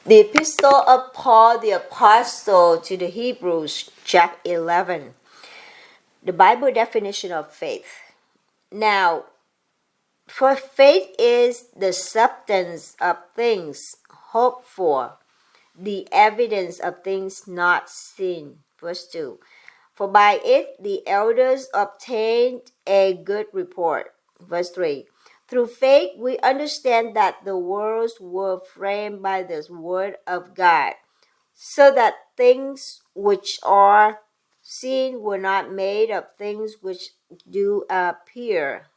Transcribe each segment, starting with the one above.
The Epistle of Paul the Apostle to the Hebrews, chapter 11. The Bible definition of faith. Now, for faith is the substance of things hoped for, the evidence of things not seen. Verse 2. For by it the elders obtained a good report. Verse 3. Through faith we understand that the worlds were framed by the word of God, so that things which are seen were not made of things which do appear.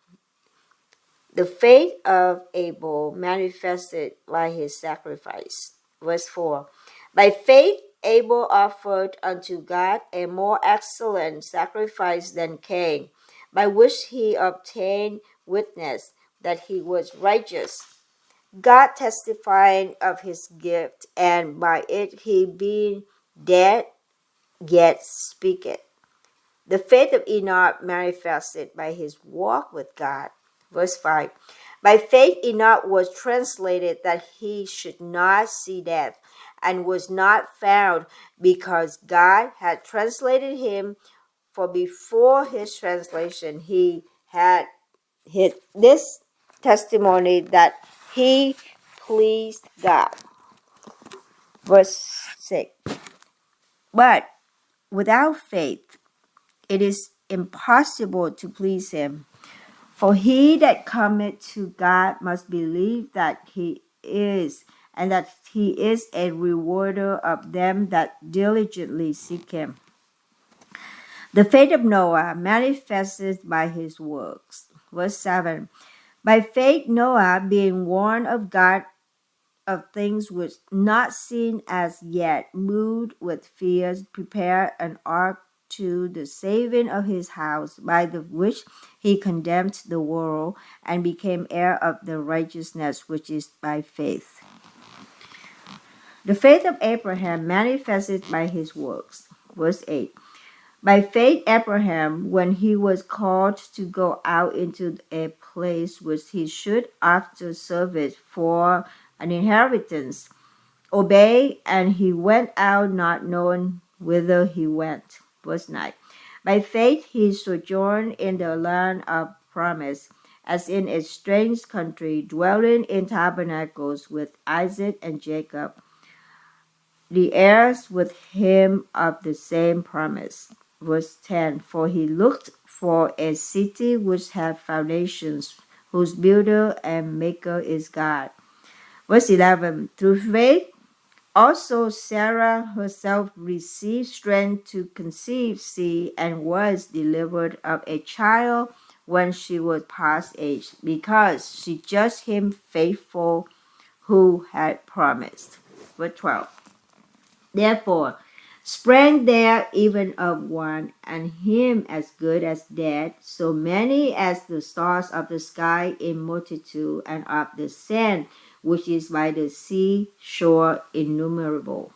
The faith of Abel manifested by his sacrifice. Verse 4. By faith Abel offered unto God a more excellent sacrifice than Cain, by which he obtained witness that he was righteous, God testifying of his gift, and by it he being dead yet speaketh. The faith of Enoch manifested by his walk with God. Verse 5. By faith Enoch was translated that he should not see death, and was not found, because God had translated him. For before his translation he had this testimony that he pleased God. Verse 6. But without faith it is impossible to please him. For he that cometh to God must believe that he is, and that he is a rewarder of them that diligently seek him. The faith of Noah manifested by his works. Verse 7. By faith Noah, being warned of God of things which not seen as yet, moved with fears, prepared an ark to the saving of his house, by the which he condemned the world, and became heir of the righteousness which is by faith. The faith of Abraham manifested by his works. Verse 8. By faith Abraham, when he was called to go out into a place which he should after serve it for an inheritance, obeyed, and he went out not knowing whither he went. Verse 9. By faith he sojourned in the land of promise, as in a strange country, dwelling in tabernacles with Isaac and Jacob, the heirs with him of the same promise. Verse 10. For he looked for a city which had foundations, whose builder and maker is God. Verse 11. Through faith also Sarah herself received strength to conceive seed, and was delivered of a child when she was past age, because she judged him faithful who had promised. Verse 12. Therefore sprang there even of one, and him as good as dead, so many as the stars of the sky in multitude, and of the sand which is by the sea shore innumerable.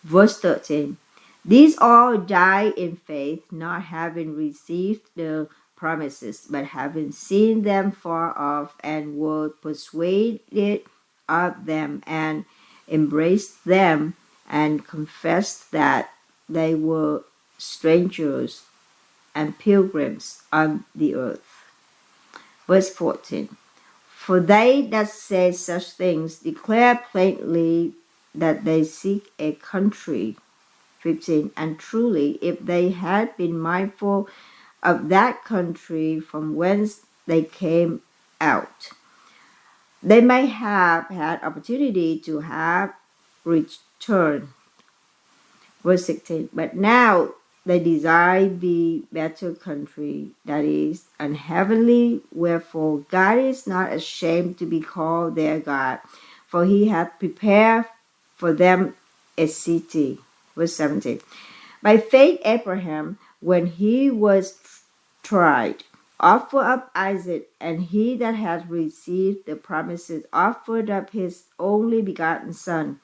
Verse 13. These all died in faith, not having received the promises, but having seen them far off, and were persuaded of them, and embraced them, and confessed that they were strangers and pilgrims on the earth. Verse 14. For they that say such things declare plainly that they seek a country. 15. And truly, if they had been mindful of that country from whence they came out, they might have had opportunity to have returned. Verse 16. But now they desire the better country, that is, an heavenly. Wherefore God is not ashamed to be called their God, for he hath prepared for them a city. Verse 17. By faith Abraham, when he was tried, offered up Isaac, and he that had received the promises offered up his only begotten son.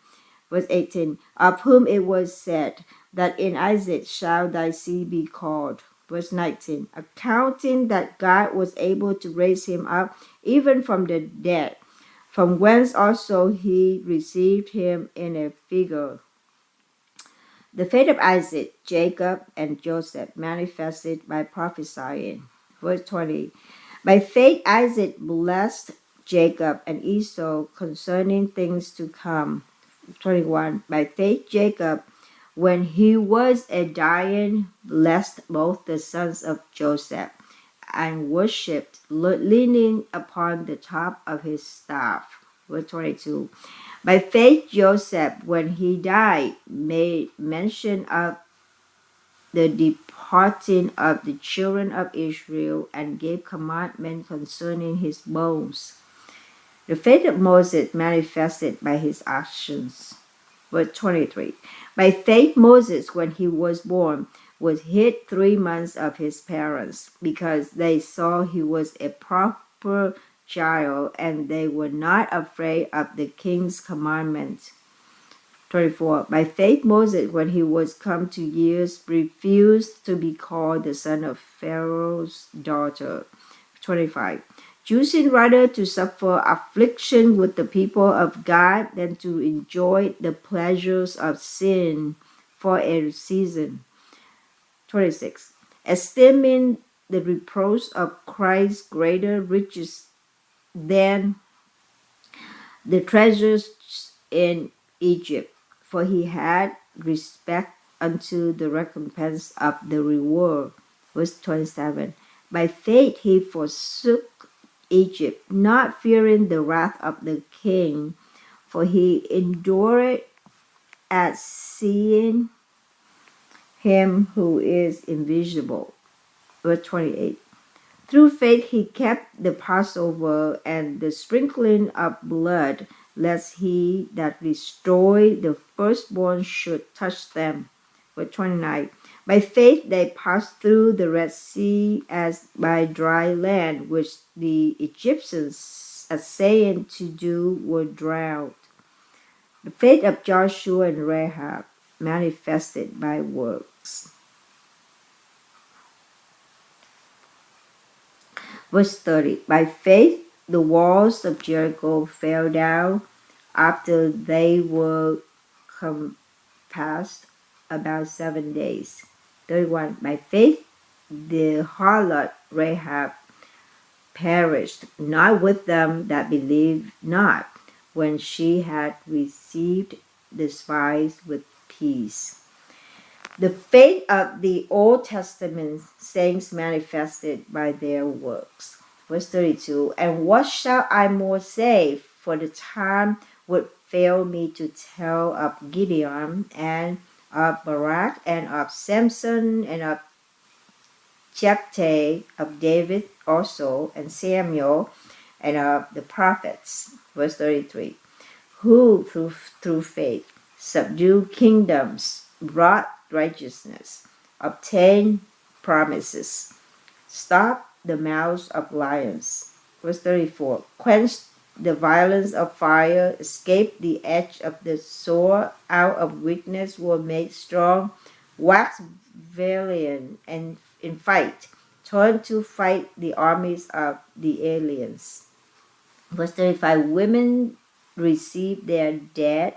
Verse 18. Of whom it was said, that in Isaac shall thy seed be called. Verse 19. Accounting that God was able to raise him up even from the dead, from whence also he received him in a figure. The faith of Isaac, Jacob, and Joseph manifested by prophesying. Verse 20. By faith Isaac blessed Jacob and Esau concerning things to come. 21. By faith Jacob, when he was a dying, blessed both the sons of Joseph and worshipped, leaning upon the top of his staff. Verse 22. By faith Joseph, when he died, made mention of the departing of the children of Israel and gave commandment concerning his bones. The faith of Moses manifested by his actions. Verse 23. By faith Moses, when he was born, was hid 3 months of his parents, because they saw he was a proper child, and they were not afraid of the king's commandment. 24. By faith Moses, when he was come to years, refused to be called the son of Pharaoh's daughter. 25. Choosing rather to suffer affliction with the people of God than to enjoy the pleasures of sin for a season. 26. Esteeming the reproach of Christ greater riches than the treasures in Egypt, for he had respect unto the recompense of the reward. Verse 27. By faith he forsook Egypt, not fearing the wrath of the king, for he endured at seeing him who is invisible. Verse 28. Through faith he kept the Passover and the sprinkling of blood, lest he that destroyed the firstborn should touch them. Verse 29. By faith they passed through the Red Sea as by dry land, which the Egyptians, essaying to do, were drowned. The faith of Joshua and Rahab manifested by works. Verse 30. By faith the walls of Jericho fell down after they were compassed about 7 days. 31. By faith the harlot Rahab perished, not with them that believed not, when she had received the spies with peace. The faith of the Old Testament saints manifested by their works. Verse 32. And what shall I more say? For the time would fail me to tell of Gideon, and of Barak, and of Samson, and of Jephthah, of David also, and Samuel, and of the prophets. Verse 33. Who through faith subdued kingdoms, wrought righteousness, obtained promises, stopped the mouths of lions. Verse 34. Quenched the violence of fire, escaped the edge of the sword, out of weakness were made strong, waxed valiant and in fight, turned to fight the armies of the aliens. Verse 35. Women received their dead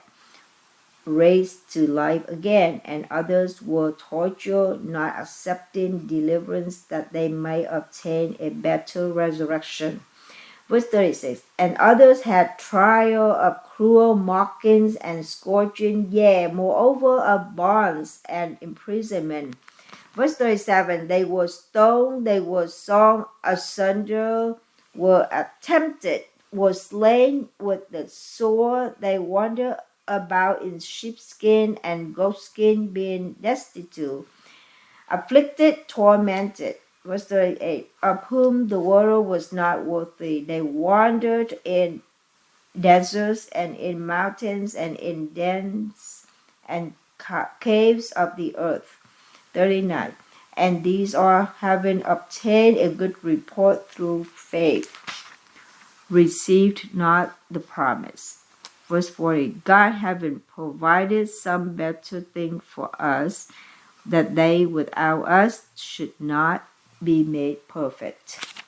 raised to life again, and others were tortured, not accepting deliverance, that they might obtain a better resurrection. Verse 36. And others had trial of cruel mockings and scourging, yea, moreover of bonds and imprisonment. Verse 37. They were stoned, they were sawn asunder, were attempted, were slain with the sword, they wandered about in sheepskin and goatskin, being destitute, afflicted, tormented. Verse 38. Of whom the world was not worthy. They wandered in deserts and in mountains and in dens and caves of the earth. 39. And these are, having obtained a good report through faith, received not the promise. Verse 40. God having provided some better thing for us, that they without us should not be made perfect.